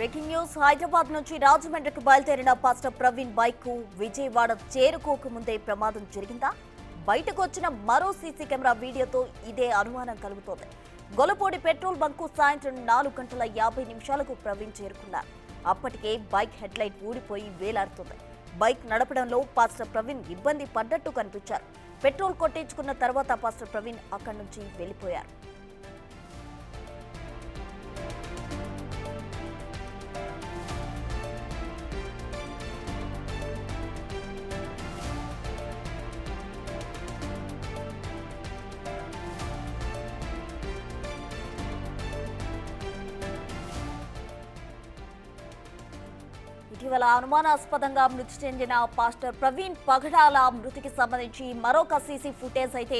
Breaking news Hyderabad నుంచి రాజమండ్రికి బయలుదేరిన పాస్టర్ ప్రవీణ్ బైక్ విజయవాడ చేరుకోకముందే ప్రమాదం జరిగిందా? బయటకు వచ్చిన మరో సీసీ కెమెరా వీడియోతో ఇదే అనుమానం కలుగుతోంది. గొల్లపూడి పెట్రోల్ బంకు సాయంత్రం 4:50 ప్రవీణ్ చేరుకున్నారు. అప్పటికే బైక్ హెడ్లైట్ ఊడిపోయి వేలాడుతుంది. బైక్ నడపడంలో పాస్టర్ ప్రవీణ్ ఇబ్బంది పడ్డట్టు కనిపించారు. పెట్రోల్ కొట్టించుకున్న తర్వాత పాస్టర్ ప్రవీణ్ అక్కడి నుంచి వెళ్లిపోయారు. ఇటీవల అనుమానాస్పదంగా మృతి చెందిన పాస్టర్ ప్రవీణ్ పగడాల మృతికి సంబంధించి మరొక సీసీ ఫుటేజ్ అయితే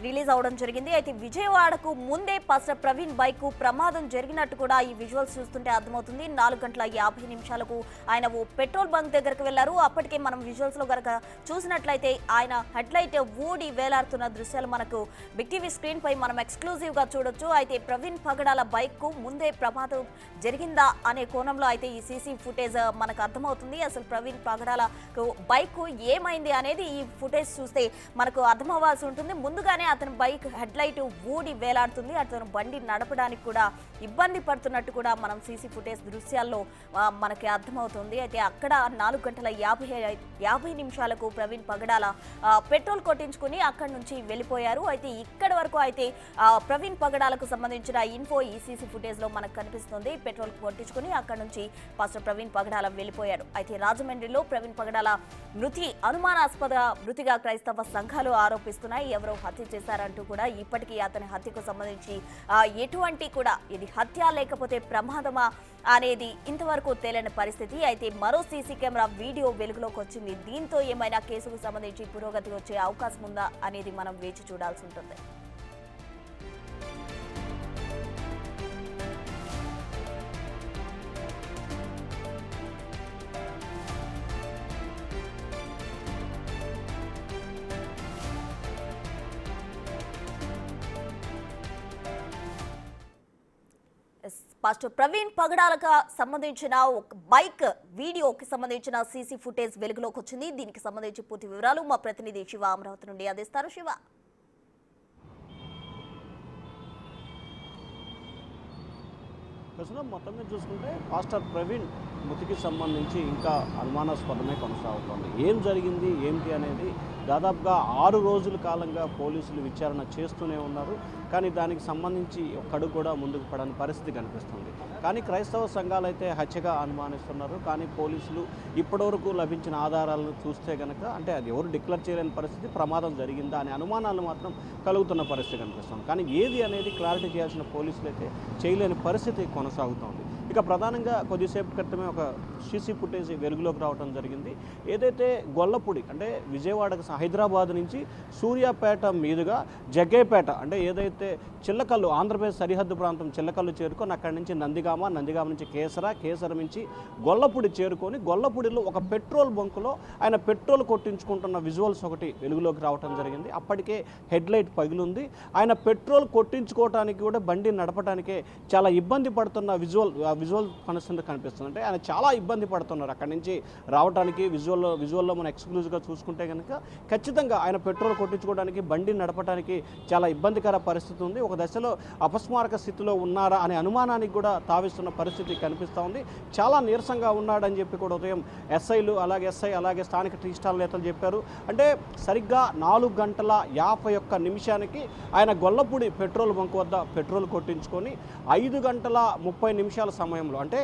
రిలీజ్ అవడం జరిగింది. అయితే విజయవాడకు ముందే పాస్టర్ ప్రవీణ్ బైక్ ప్రమాదం జరిగినట్టు కూడా ఈ విజువల్స్ చూస్తుంటే అర్థమవుతుంది. 4:50 ఆయన ఓ పెట్రోల్ బంక్ దగ్గరకు వెళ్లారు. అప్పటికే మనం విజువల్స్ లో గనక చూసినట్లయితే ఆయన హెడ్లైట్ ఊడి వేలాడుతున్న దృశ్యాలు మనకు బిగ్ టీవీ స్క్రీన్ పై మనం ఎక్స్క్లూజివ్ గా చూడొచ్చు. అయితే ప్రవీణ్ పగడాల బైక్ కు ముందే ప్రమాదం జరిగిందా అనే కోణంలో అయితే ఈ సీసీ ఫుటేజ్ మనకు అర్థమవుతుంది. అసలు ప్రవీణ్ పగడాల బైక్ ఏమైంది అనేది ఈ ఫుటేజ్ చూస్తే మనకు అర్థమవ్వాల్సి ఉంటుంది. ముందుగానే అతని బైక్ హెడ్లైట్ ఊడి వేలాడుతుంది. అతను బండి నడపడానికి కూడా ఇబ్బంది పడుతున్నట్టు కూడా మనం సీసీ ఫుటేజ్ దృశ్యాల్లో మనకి అర్థమవుతుంది. అయితే అక్కడ 4:50 ప్రవీణ్ పగడాల పెట్రోల్ కొట్టించుకుని అక్కడి నుంచి వెళ్ళిపోయారు. అయితే ఇక్కడి వరకు అయితే ప్రవీణ్ పగడాలకు సంబంధించిన ఇన్ఫో ఈ సీసీ ఫుటేజ్ లో మనకు కనిపిస్తుంది. పెట్రోల్ కొట్టించుకుని అక్కడి నుంచి పాస్టర్ ప్రవీణ్ పగడాల వెళ్ళిపోయారు. అయితే రాజమండ్రిలో ప్రవీణ్ పగడాల మృతి అనుమానాస్పద మృతిగా క్రైస్తవ సంఘాలు ఆరోపిస్తున్నాయి. ఎవరో హత్య చేశారంటూ కూడా ఇప్పటికీ అతని హత్యకు సంబంధించి ఎటువంటి కూడా ఇది హత్య లేకపోతే ప్రమాదమా అనేది ఇంతవరకు తేలని పరిస్థితి. అయితే మరో సీసీ కెమెరా వీడియో వెలుగులోకి వచ్చింది. దీంతో ఏమైనా కేసుకు సంబంధించి పురోగతి వచ్చే అవకాశం ఉందా అనేది మనం వేచి చూడాల్సి ఉంటుంది. పాస్టర్ ప్రవీణ్ పగడాలకు సంబంధించిన ఒక బైక్ వీడియోకి సంబంధించిన సీసీ ఫుటేజ్ వెలుగులోకి వచ్చింది. దీనికి సంబంధించి పూర్తి వివరాలు మా ప్రతినిధి శివ అమరావతి నుండి అందిస్తారు. శివ, మొత్తం మీద చూసుకుంటే పాస్టర్ ప్రవీణ్ మృతికి సంబంధించి ఇంకా అనుమానాస్పదమే కొనసాగుతోంది. ఏం జరిగింది ఏంటి అనేది దాదాపుగా 6 రోజుల కాలంగా పోలీసులు విచారణ చేస్తూనే ఉన్నారు. కానీ దానికి సంబంధించి ఒక్కడు కూడా ముందుకు పడని పరిస్థితి కనిపిస్తుంది. కానీ క్రైస్తవ సంఘాలు అయితే హత్యగా అనుమానిస్తున్నారు. కానీ పోలీసులు ఇప్పటివరకు లభించిన ఆధారాలను చూస్తే కనుక అంటే అది ఎవరు డిక్లేర్ చేయలేని పరిస్థితి, ప్రమాదం జరిగిందా అనే అనుమానాలు మాత్రం కలుగుతున్న పరిస్థితి కనిపిస్తుంది. కానీ ఏది అనేది క్లారిటీ చేయాల్సిన పోలీసులు అయితే చేయలేని పరిస్థితి కొనసాగుతోంది. ఇక ప్రధానంగా కొద్దిసేపు క్రితమే ఒక సీసీ ఫుటేజ్ వెలుగులోకి రావడం జరిగింది. ఏదైతే గొల్లపూడి అంటే విజయవాడకు హైదరాబాద్ నుంచి సూర్యాపేట మీదుగా జగ్గేపేట అంటే ఏదైతే చిల్లకల్లు ఆంధ్రప్రదేశ్ సరిహద్దు ప్రాంతం చిల్లకల్లు చేరుకొని అక్కడి నుంచి నందిగామ నుంచి కేసర నుంచి గొల్లపూడి చేరుకొని గొల్లపూడిలో ఒక పెట్రోల్ బంకులో ఆయన పెట్రోల్ కొట్టించుకుంటున్న విజువల్స్ ఒకటి వెలుగులోకి రావడం జరిగింది. అప్పటికే హెడ్లైట్ పగిలింది. ఆయన పెట్రోల్ కొట్టించుకోవడానికి కూడా బండి నడపడానికే చాలా ఇబ్బంది పడుతున్న విజువల్ కనిపిస్తుంది. అంటే ఆయన చాలా ఇబ్బంది పడుతున్నారు అక్కడి నుంచి రావడానికి. విజువల్లో మనం ఎక్స్క్లూజివ్గా చూసుకుంటే కనుక ఖచ్చితంగా ఆయన పెట్రోల్ కొట్టించుకోవడానికి బండి నడపడానికి చాలా ఇబ్బందికర పరిస్థితి ఉంది. ఒక దశలో అపస్మారక స్థితిలో ఉన్నారా అనే అనుమానానికి కూడా తావిస్తున్న పరిస్థితి కనిపిస్తూ ఉంది. చాలా నీరసంగా ఉన్నాడని చెప్పి కూడా ఉదయం ఎస్ఐలు అలాగే స్థానిక టీ స్టాల్ నేతలు చెప్పారు. అంటే సరిగ్గా 4:51 ఆయన గొల్లపూడి పెట్రోల్ బంక్ వద్ద పెట్రోల్ కొట్టించుకొని 5:30 సమయంలో అంటే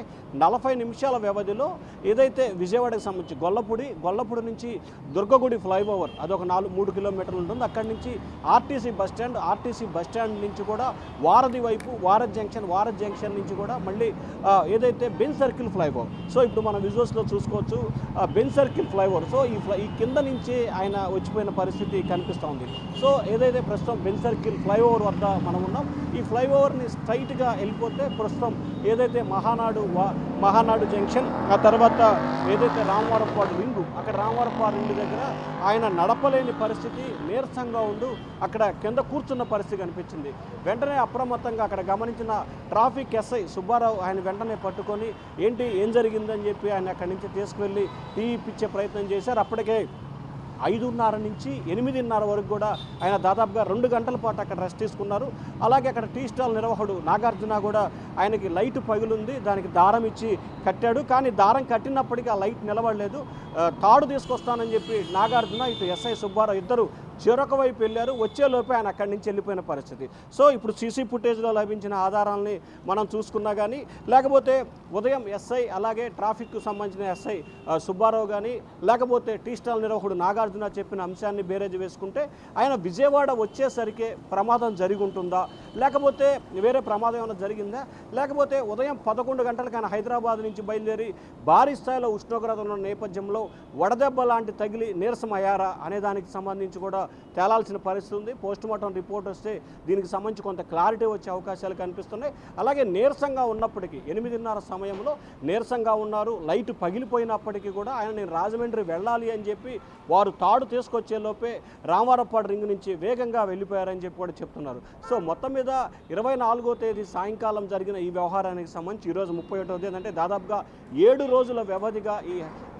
40 నిమిషాల వ్యవధిలో ఏదైతే విజయవాడకు సంబంధించి గొల్లపూడి నుంచి దుర్గగుడి ఫ్లైఓవర్ అదొక 3 కిలోమీటర్లు ఉంటుంది. అక్కడి నుంచి ఆర్టీసీ బస్టాండ్ నుంచి కూడా వారధి వైపు వారధ్ జంక్షన్ నుంచి కూడా మళ్ళీ ఏదైతే బెన్ సర్కిల్ ఫ్లైఓవర్. సో ఇప్పుడు మనం విజువల్స్లో చూసుకోవచ్చు బెన్ సర్కిల్ ఫ్లైఓవర్. సో ఈ కింద నుంచి ఆయన వచ్చిపోయిన పరిస్థితి కనిపిస్తూ ఉంది. సో ఏదైతే ప్రస్తుతం బెన్ సర్కిల్ ఫ్లైఓవర్ వద్ద మనం ఉన్నాం, ఈ ఫ్లైఓవర్ని స్ట్రైట్గా వెళ్ళిపోతే ప్రస్తుతం ఏదైతే మహానాడు జంక్షన్, ఆ తర్వాత ఏదైతే రామవరపాడు రింగు, అక్కడ రామవరపాడు రింగు దగ్గర ఆయన నడపలేని పరిస్థితి, నీరసంగా ఉండు అక్కడ కింద కూర్చున్న పరిస్థితి కనిపించింది. వెంటనే అప్రమత్తంగా అక్కడ గమనించిన ట్రాఫిక్ ఎస్ఐ సుబ్బారావు ఆయన వెంటనే పట్టుకొని ఏం జరిగిందని చెప్పి ఆయన అక్కడి నుంచి తీసుకువెళ్ళి టీ ఇప్పించే ప్రయత్నం చేశారు. అప్పటికే 5:30 నుంచి 8:30 వరకు కూడా ఆయన దాదాపుగా 2 గంటల పాటు అక్కడ రెస్ట్ తీసుకున్నారు. అలాగే అక్కడ టీ స్టాల్ నిర్వాహకుడు నాగార్జున కూడా ఆయనకి లైట్ పగులుంది, దానికి దారం ఇచ్చి కట్టాడు. కానీ దారం కట్టినప్పటికీ ఆ లైట్ నిలబడలేదు. తాడు తీసుకొస్తానని చెప్పి నాగార్జున, ఇటు ఎస్ఐ సుబ్బారావు ఇద్దరు చెరొక వైపు వెళ్ళారు. వచ్చేలోపే ఆయన అక్కడి నుంచి వెళ్ళిపోయిన పరిస్థితి. సో ఇప్పుడు సీసీ ఫుటేజ్లో లభించిన ఆధారాలని మనం చూసుకున్నా కానీ, లేకపోతే ఉదయం ఎస్ఐ అలాగే ట్రాఫిక్కు సంబంధించిన ఎస్ఐ సుబ్బారావు కానీ, లేకపోతే టీ స్టాల్ నిర్వాహకుడు నాగార్జున చెప్పిన అంశాన్ని బేరేజ్ వేసుకుంటే ఆయన విజయవాడ వచ్చేసరికి ప్రమాదం జరిగి ఉంటుందా, లేకపోతే వేరే ప్రమాదం ఏమైనా జరిగిందా, లేకపోతే ఉదయం 11 గంటలకు ఆయన హైదరాబాద్ నుంచి బయలుదేరి భారీ స్థాయిలో ఉష్ణోగ్రత ఉన్న నేపథ్యంలో వడదెబ్బ లాంటి తగిలి నీరసం అయ్యారా అనే దానికి సంబంధించి కూడా తేలాల్సిన పరిస్థితి ఉంది. పోస్టుమార్టం రిపోర్ట్ వస్తే దీనికి సంబంధించి కొంత క్లారిటీ వచ్చే అవకాశాలు కనిపిస్తున్నాయి. అలాగే నీరసంగా ఉన్నప్పటికీ 8:30 సమయంలో నీరసంగా ఉన్నారు. లైట్ పగిలిపోయినప్పటికీ కూడా ఆయన నేను రాజమండ్రి వెళ్ళాలి అని చెప్పి వారు తాడు తీసుకొచ్చేలోపే రామవరపాడు రింగ్ నుంచి వేగంగా వెళ్ళిపోయారని చెప్పి కూడా చెప్తున్నారు. సో మొత్తం మీద 24వ తేదీ సాయంకాలం జరిగిన ఈ వ్యవహారానికి సంబంధించి ఈరోజు 31వ తేదీ అంటే దాదాపుగా 7 రోజుల వ్యవధిగా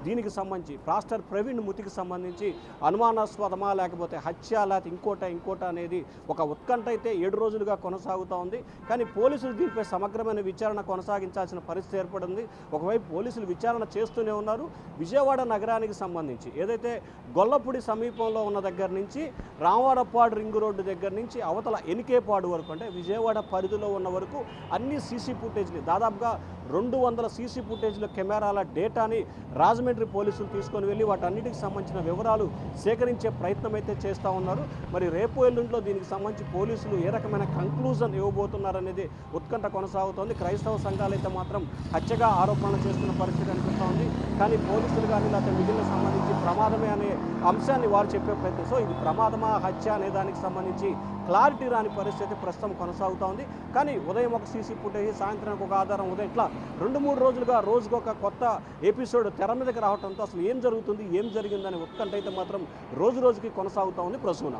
దీనికి సంబంధించి పాస్టర్ ప్రవీణ్ మృతికి సంబంధించి అనుమానాస్పదమా లేకపోతే హత్య లేకపోతే ఇంకోట అనేది ఒక ఉత్కంఠ అయితే 7 రోజులుగా కొనసాగుతూ ఉంది. కానీ పోలీసులు దీనిపై సమగ్రమైన విచారణ కొనసాగించాల్సిన పరిస్థితి ఏర్పడింది. ఒకవైపు పోలీసులు విచారణ చేస్తూనే ఉన్నారు. విజయవాడ నగరానికి సంబంధించి ఏదైతే గొల్లపూడి సమీపంలో ఉన్న దగ్గర నుంచి రామవరపాడు రింగు రోడ్డు దగ్గర నుంచి అవతల ఎనికేపాడు వరకు అంటే విజయవాడ పరిధిలో ఉన్న వరకు అన్ని సీసీ ఫుటేజ్ని దాదాపుగా 200 సీసీ ఫుటేజ్ల కెమెరాల డేటాని రాజమండ్రి పోలీసులు తీసుకొని వెళ్ళి వాటన్నిటికి సంబంధించిన వివరాలు సేకరించే ప్రయత్నం అయితే చేస్తూ ఉన్నారు. మరి రేపు ఎల్లుండిలో దీనికి సంబంధించి పోలీసులు ఏ రకమైన కంక్లూజన్ ఇవ్వబోతున్నారనేది ఉత్కంఠ కొనసాగుతోంది. క్రైస్తవ సంఘాలు అయితే మాత్రం హత్యగా ఆరోపణలు చేస్తున్న పరిస్థితి కనిపిస్తూ ఉంది. కానీ పోలీసులు కానీ లేకపోతే మిగిలిన సంబంధించి ప్రమాదమే అనే అంశాన్ని వారు చెప్పే ప్రయత్నం. సో ఇది ప్రమాదమా హత్య అనే దానికి సంబంధించి క్లారిటీ రాని పరిస్థితి ప్రస్తుతం కొనసాగుతూ ఉంది. కానీ ఉదయం ఒక సీసీ ఫుటేజ్, సాయంత్రానికి ఒక ఆధారం, ఉదయం ఇట్లా 2-3 రోజులుగా రోజుకు ఒక కొత్త ఎపిసోడ్ తెర మీదకి రావడంతో అసలు ఏం జరుగుతుంది, ఏం జరిగిందనే ఉత్కంఠ అయితే మాత్రం రోజుకి కొనసాగుతూ ఉంది. ప్రసూన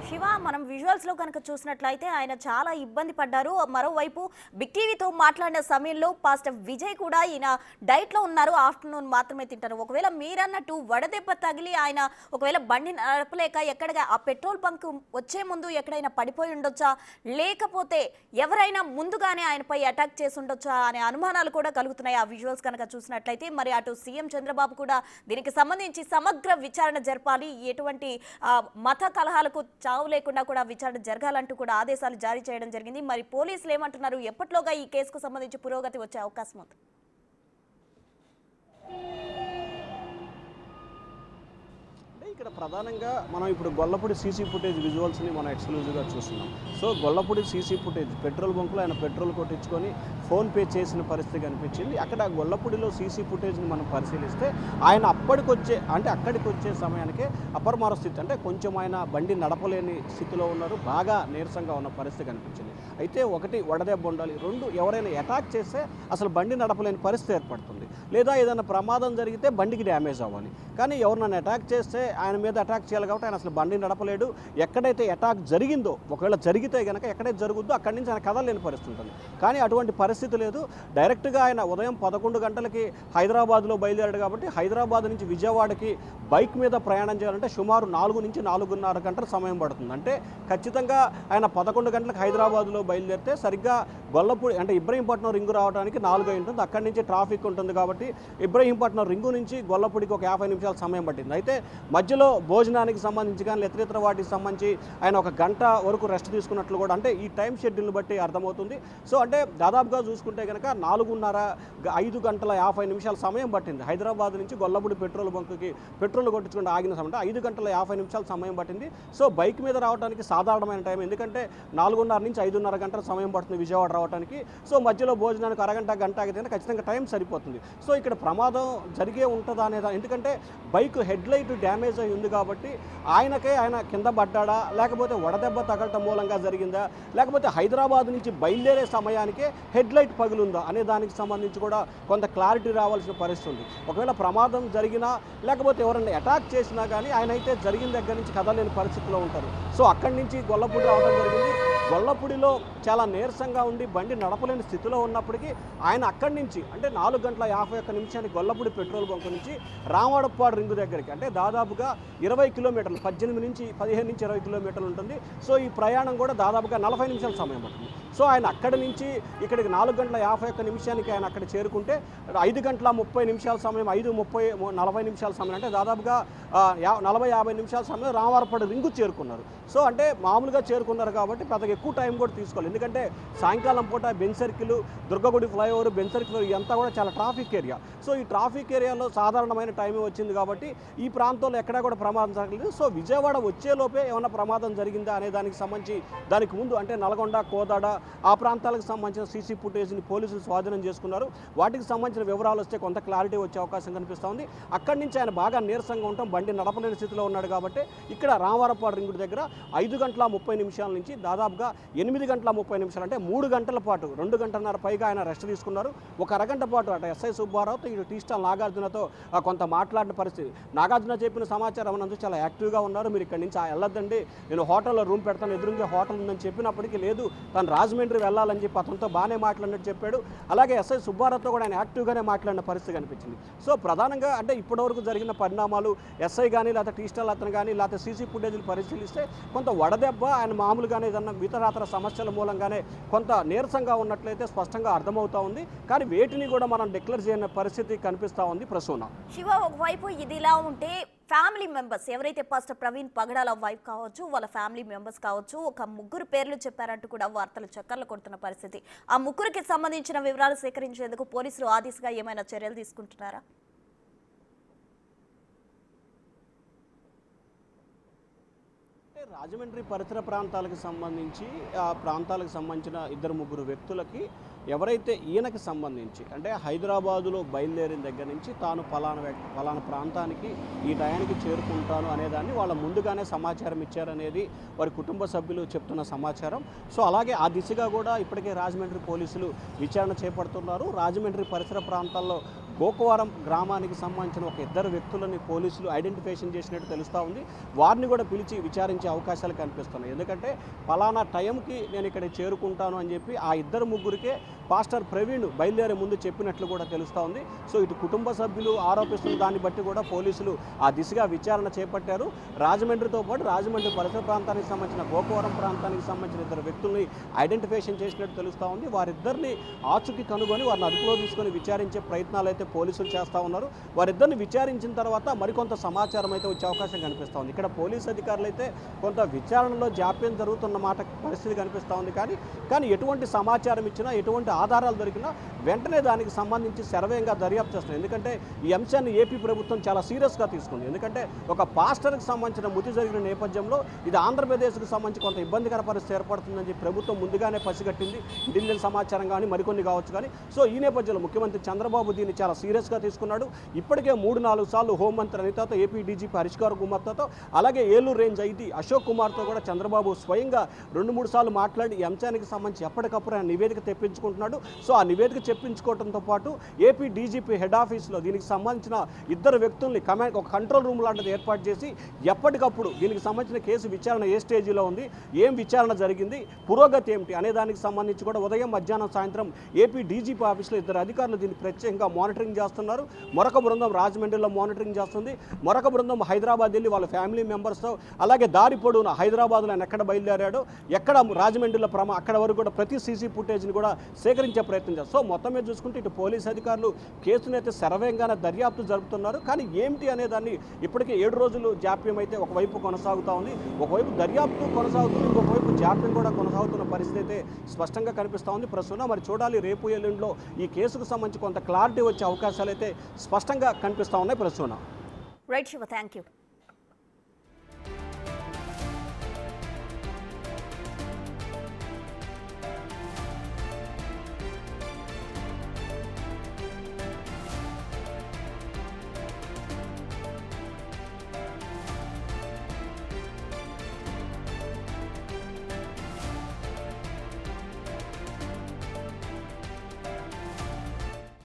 శివ, మనం విజువల్స్లో కనుక చూసినట్లయితే ఆయన చాలా ఇబ్బంది పడ్డారు. మరోవైపు బిగ్ టీవీతో మాట్లాడిన సమయంలో పాస్టర్ విజయ్ కూడా ఈయన డైట్లో ఉన్నారు, ఆఫ్టర్నూన్ మాత్రమే తింటారు. ఒకవేళ మీరన్నట్టు వడదెబ్బ తగిలి ఆయన ఒకవేళ బండి నడపలేక ఎక్కడగా ఆ పెట్రోల్ బంక్ వచ్చే ముందు ఎక్కడైనా పడిపోయి ఉండొచ్చా, లేకపోతే ఎవరైనా ముందుగానే ఆయనపై అటాక్ చేసి ఉండొచ్చా అనే అనుమానాలు కూడా కలుగుతున్నాయి ఆ విజువల్స్ కనుక చూసినట్లయితే. మరి అటు సీఎం చంద్రబాబు కూడా దీనికి సంబంధించి సమగ్ర విచారణ జరపాలి, ఎటువంటి మత కలహాలకు చావు లేకుండా కూడా విచారణ జరగాలంటూ కూడా ఆదేశాలు జారీ చేయడం జరిగింది. మరి పోలీసులు ఏమంటున్నారు, ఎప్పటిలోగా ఈ కేసుకు సంబంధించి పురోగతి వచ్చే అవకాశం ఉంది? ఇక్కడ ప్రధానంగా మనం ఇప్పుడు గొల్లపూడి సీసీ ఫుటేజ్ విజువల్స్ని మనం ఎక్స్క్లూజివ్గా చూస్తున్నాం. So Gollapudi CC footage petrol బంకులో ఆయన పెట్రోల్ కొట్టించుకొని ఫోన్పే చేసిన పరిస్థితి కనిపించింది. అక్కడ గొల్లపూడిలో సీసీ ఫుటేజ్ని మనం పరిశీలిస్తే ఆయన అక్కడికి వచ్చే సమయానికే అపరమార స్థితి అంటే కొంచెం ఆయన బండి నడపలేని స్థితిలో ఉన్నారు, బాగా నీరసంగా ఉన్న పరిస్థితి కనిపించింది. అయితే ఒకటి వడదెబ్బ ఉండాలి, 2 ఎవరైనా అటాక్ చేస్తే అసలు బండి నడపలేని పరిస్థితి ఏర్పడుతుంది, లేదా ఏదైనా ప్రమాదం జరిగితే బండికి డ్యామేజ్ అవ్వాలి. కానీ ఎవరినైనా అటాక్ చేస్తే ఆయన మీద అటాక్ చేయాలి కాబట్టి ఆయన అసలు బండి నడపలేడు. ఎక్కడైతే అటాక్ జరిగిందో ఒకవేళ జరిగితే కనుక ఎక్కడైతే జరుగుద్దో అక్కడి నుంచి ఆయన కదలలేని పరిస్థితి ఉంటుంది. కానీ అటువంటి పరిస్థితి లేదు. డైరెక్ట్గా ఆయన ఉదయం 11 గంటలకి హైదరాబాద్లో బయలుదేరాడు కాబట్టి హైదరాబాద్ నుంచి విజయవాడకి బైక్ మీద ప్రయాణం చేయాలంటే సుమారు 4 నుంచి 4:30 గంటల సమయం పడుతుంది. అంటే ఖచ్చితంగా ఆయన 11 గంటలకు హైదరాబాద్లో బయలుదేరితే సరిగ్గా గొల్లపూడి అంటే ఇబ్రహీంపట్నం రింగు రావడానికి 4 అయి ఉంటుంది. అక్కడి నుంచి ట్రాఫిక్ ఉంటుంది కాబట్టి ఇబ్రహీంపట్నం రింగు నుంచి గొల్లపూడికి ఒక 50 నిమిషాల సమయం పట్టింది. అయితే మధ్యలో భోజనానికి సంబంధించి కానీ ఇతర వాటికి సంబంధించి ఆయన 1 గంట వరకు రెస్ట్ తీసుకున్నట్లు కూడా అంటే ఈ టైం షెడ్యూల్ని బట్టి అర్థమవుతుంది. సో అంటే దాదాపుగా చూసుకుంటే కనుక 4:30-5 గంటల 50 నిమిషాల సమయం పట్టింది హైదరాబాద్ నుంచి గొల్లపూడి పెట్రోల్ బంకుకి పెట్రోల్ కొట్టించుకుంటే ఆగిన సమయం 5 గంటల 50 నిమిషాల సమయం పట్టింది. సో బైక్ మీద రావడానికి సాధారణమైన టైం, ఎందుకంటే 4:30 నుంచి 5:30 గంటల సమయం పడుతుంది విజయవాడ రావడానికి. సో మధ్యలో భోజనానికి గంట ఆగితే ఖచ్చితంగా టైం సరిపోతుంది. సో ఇక్కడ ప్రమాదం జరిగే ఉంటుందా అనేదా, ఎందుకంటే bike head light damage SI ఉంది కాబట్టి ఆయన కింద పడ్డాడా, లేకపోతే వడదెబ్బ తగలటం మూలంగా జరిగిందా, లేకపోతే హైదరాబాద్ నుంచి బయలుదేరే సమయానికే హెడ్లైట్ పగులుందా అనే దానికి సంబంధించి కూడా కొంత క్లారిటీ రావాల్సిన పరిస్థితి ఉంది. ఒకవేళ ప్రమాదం జరిగినా లేకపోతే ఎవరైనా అటాక్ చేసినా కానీ ఆయన అయితే జరిగిన దగ్గర నుంచి కదలేని పరిస్థితిలో ఉంటారు. సో అక్కడి నుంచి గొల్లపూడి రావడం జరిగింది. గొల్లపూడిలో చాలా నీరసంగా ఉండి బండి నడపలేని స్థితిలో ఉన్నప్పటికీ ఆయన అక్కడి నుంచి అంటే 4:51 గొల్లపూడి పెట్రోల్ బంక్ నుంచి రామవడప్పాడు రింగు దగ్గరికి అంటే దాదాపుగా 20 కిలోమీటర్లు 15 నుంచి 20 కిలోమీటర్లు ఉంటుంది. సో ఈ ప్రయాణం కూడా దాదాపుగా 40 నిమిషాల సమయం పడుతుంది. సో ఆయన అక్కడి నుంచి ఇక్కడికి 4:51 ఆయన అక్కడ చేరుకుంటే 5:30 సమయం 40 నిమిషాల సమయం అంటే దాదాపుగా 40-50 నిమిషాల సమయం రామవరపాడు రింగు చేరుకున్నారు. సో అంటే మామూలుగా చేరుకున్నారు కాబట్టి పెద్దగా ఎక్కువ టైం కూడా తీసుకోవాలి. ఎందుకంటే సాయంకాలం పూట Benz circle, Durgagudi flyover, Benz circle ఇదంతా కూడా చాలా ట్రాఫిక్ ఏరియా. సో ఈ ట్రాఫిక్ ఏరియాలో సాధారణమైన టైం వచ్చింది కాబట్టి ఈ ప్రాంతంలో ఎక్కడా కూడా ప్రమాదం జరగలేదు. సో విజయవాడ వచ్చేలోపే ఏమైనా ప్రమాదం జరిగిందా అనే దానికి సంబంధించి దానికి ముందు అంటే నల్గొండ, కోదాడ ఆ ప్రాంతాలకు సంబంధించిన సీసీ ఫుటేజ్ని పోలీసులు స్వాధీనం చేసుకున్నారు. వాటికి సంబంధించిన వివరాలు వస్తే కొంత క్లారిటీ వచ్చే అవకాశం కనిపిస్తూ ఉంది. అక్కడి నుంచి ఆయన బాగా నీరసంగా ఉంటాం, బండి నడపలేని స్థితిలో ఉన్నాడు కాబట్టి ఇక్కడ రామవరపాడు రింగుడి దగ్గర 5:30 నుంచి దాదాపుగా 8:30 అంటే 3 గంటల పాటు 2 గంటలన్నర పైగా ఆయన రెస్ట్ తీసుకున్నారు. ఒక అరగంట పాటు అటు ఎస్ఐ సుబ్బారావుతో ఇటు టీ స్టాల్ నాగార్జునతో కొంత మాట్లాడిన పరిస్థితి. నాగార్జున చెప్పిన సమాచారం అన్నందుకు చాలా యాక్టివ్గా ఉన్నారు. మీరు ఇక్కడి నుంచి వెళ్ళొద్దండి, నేను హోటల్లో రూమ్ పెడతాను, ఎదురుగా హోటల్ ఉందని చెప్పినప్పటికీ లేదు, తను రాజమండ్రి వెళ్ళాలని చెప్పి అతనితో బాగానే మాట్లాడినట్టు చెప్పాడు. అలాగే ఎస్ఐ సుబ్బారావుతో కూడా ఆయన యాక్టివ్గానే మాట్లాడిన పరిస్థితి కనిపించింది. సో ప్రధానంగా అంటే ఇప్పటివరకు జరిగిన పరిణామాలు ఎస్ఐ కానీ లేకపోతే టీ స్టాల్ అతను కానీ లేకపోతే సీసీ ఫుటేజ్లు పరిశీలిస్తే కొంత వడదెబ్బ ఆయన మామూలుగానే ఏదన్నా ఇతరాతర సమస్యల మూలంగానే కొంత నీరసంగా ఉన్నట్లయితే స్పష్టంగా అర్థమవుతా ఉంది. కానీ వేటిని కూడా మనం డిక్లేర్ చేయని పరిస్థితి కనిపిస్తూ ఉంది. ప్రసూన శివ, ఒకవైపు ఇది ఇలా ఉంటే ఫ్యామిలీ మెంబర్స్ ఎవరైతే పాస్టర్ ప్రవీణ్ పగడాల వైఫ్ కావచ్చు, వాళ్ళ ఫ్యామిలీ మెంబర్స్ కావచ్చు, ఒక 3 పేర్లు చెప్పారంటూ కూడా వార్తలు చక్కర్లు కొడుతున్న పరిస్థితి. ఆ 3కి సంబంధించిన వివరాలు సేకరించేందుకు పోలీసులు ఆ దిశగా ఏమైనా చర్యలు తీసుకుంటున్నారా? రాజమండ్రి పరిసర ప్రాంతాలకు సంబంధించి ఆ ప్రాంతాలకు సంబంధించిన 2-3 వ్యక్తులకి ఎవరైతే ఈయనకి సంబంధించి అంటే హైదరాబాదులో బయలుదేరిన దగ్గర నుంచి తాను పలానా ప్రాంతానికి ఈ టయానికి చేరుకుంటాను అనేదాన్ని వాళ్ళ ముందుగానే సమాచారం ఇచ్చారనేది వారి కుటుంబ సభ్యులు చెప్తున్న సమాచారం. సో అలాగే ఆ దిశగా కూడా ఇప్పటికే రాజమండ్రి పోలీసులు విచారణ చేపడుతున్నారు. రాజమండ్రి పరిసర ప్రాంతాల్లో గోకవరం గ్రామానికి సంబంధించిన ఒక 2 వ్యక్తులని పోలీసులు ఐడెంటిఫికేషన్ చేసినట్టు తెలుస్తూ ఉంది. వారిని కూడా పిలిచి విచారించే అవకాశాలు కనిపిస్తున్నాయి. ఎందుకంటే పలానా టైంకి నేను ఇక్కడ చేరుకుంటాను అని చెప్పి ఆ 2-3కే పాస్టర్ ప్రవీణ్ బయలుదేరే ముందు చెప్పినట్లు కూడా తెలుస్తూ ఉంది. సో ఇటు కుటుంబ సభ్యులు ఆరోపిస్తున్న దాన్ని బట్టి కూడా పోలీసులు ఆ దిశగా విచారణ చేపట్టారు. రాజమండ్రితో పాటు రాజమండ్రి పరిసర ప్రాంతానికి సంబంధించిన గోకవరం ప్రాంతానికి సంబంధించిన 2 వ్యక్తుల్ని ఐడెంటిఫికేషన్ చేసినట్టు తెలుస్తూ ఉంది. వారిద్దరిని ఆచూకీ కనుగొని వారిని అదుపులో తీసుకొని విచారించే ప్రయత్నాలు అయితే పోలీసులు చేస్తూ ఉన్నారు. వారిద్దరిని విచారించిన తర్వాత మరికొంత సమాచారం అయితే వచ్చే అవకాశం కనిపిస్తూ ఉంది. ఇక్కడ పోలీసు అధికారులు అయితే కొంత విచారణలో జాప్యం జరుగుతున్న పరిస్థితి కనిపిస్తూ ఉంది. కానీ ఎటువంటి సమాచారం ఇచ్చినా ఎటువంటి ఆధారాలు దొరికినా వెంటనే దానికి సంబంధించి శరవేగంగా దర్యాప్తు చేస్తున్నారు. ఎందుకంటే ఈ అంశాన్ని ఏపీ ప్రభుత్వం చాలా సీరియస్గా తీసుకుంది. ఎందుకంటే ఒక పాస్టర్కి సంబంధించిన మృతి జరిగిన నేపథ్యంలో ఇది ఆంధ్రప్రదేశ్కు సంబంధించి కొంత ఇబ్బందికర పరిస్థితి ఏర్పడుతుందని చెప్పి ప్రభుత్వం ముందుగానే పసిగట్టింది. ఢిల్లీ సమాచారం కానీ మరికొన్ని కావచ్చు కానీ. సో ఈ నేపథ్యంలో ముఖ్యమంత్రి చంద్రబాబు దీన్ని చాలా సీరియస్గా తీసుకున్నాడు. ఇప్పటికే 3-4 సార్లు హోంమంత్రి అనితతో, ఏపీ డీజీపీ హరీష్కుమార్ గుమార్తో, అలాగే ఏలూరు రేంజ్ ఐటీ అశోక్ కుమార్తో కూడా చంద్రబాబు స్వయంగా 2-3 సార్లు మాట్లాడి ఈ అంశానికి సంబంధించి ఎప్పటికప్పుడు ఆయన నివేదిక తెప్పించుకుంటున్నాడు. సో ఆ నివేదిక చెప్పించుకోవడంతో పాటు ఏపీ డీజీపీ హెడ్ ఆఫీస్లో దీనికి సంబంధించిన 2 వ్యక్తుల్ని ఒక కంట్రోల్ రూమ్ లాంటిది ఏర్పాటు చేసి ఎప్పటికప్పుడు దీనికి సంబంధించిన కేసు విచారణ ఏ స్టేజీలో ఉంది, ఏం విచారణ జరిగింది, పురోగతి ఏమిటి అనే దానికి సంబంధించి కూడా ఉదయం, మధ్యాహ్నం, సాయంత్రం ఏపీ డీజీపీ ఆఫీస్లో 2 అధికారులు దీన్ని ప్రత్యేకంగా మానిటరింగ్ చేస్తున్నారు. మరొక బృందం రాజమండ్రిలో మానిటరింగ్ చేస్తుంది. మరొక బృందం హైదరాబాద్ వెళ్ళి వాళ్ళ ఫ్యామిలీ మెంబర్స్తో అలాగే దారి పొడవున హైదరాబాద్లో ఆయన ఎక్కడ బయలుదేరాడో, ఎక్కడ రాజమండ్రిలో అక్కడ వరకు కూడా ప్రతి సీసీ ఫుటేజ్ని కూడా సేకరించే ప్రయత్నం చేస్తారు. సో మొత్తం మీద చూసుకుంటే ఇటు పోలీసు అధికారులు కేసును అయితే శరవేగంగానే దర్యాప్తు జరుపుతున్నారు. కానీ ఏమిటి అనే దాన్ని ఇప్పటికే 7 రోజులు జాప్యం అయితే ఒకవైపు కొనసాగుతూ ఉంది. ఒకవైపు దర్యాప్తు కొనసాగుతుంది, ఇంకొకవైపు జాప్యం కూడా కొనసాగుతున్న పరిస్థితి అయితే స్పష్టంగా కనిపిస్తూ ఉంది. ప్రస్తుతం మరి చూడాలి రేపు ఎల్లుండిలో ఈ కేసుకు సంబంధించి కొంత క్లారిటీ వచ్చే అవకాశాలు అయితే స్పష్టంగా కనిపిస్తూ ఉన్నాయి. ప్రస్తుతం రైట్ శివ, థ్యాంక్ యూ.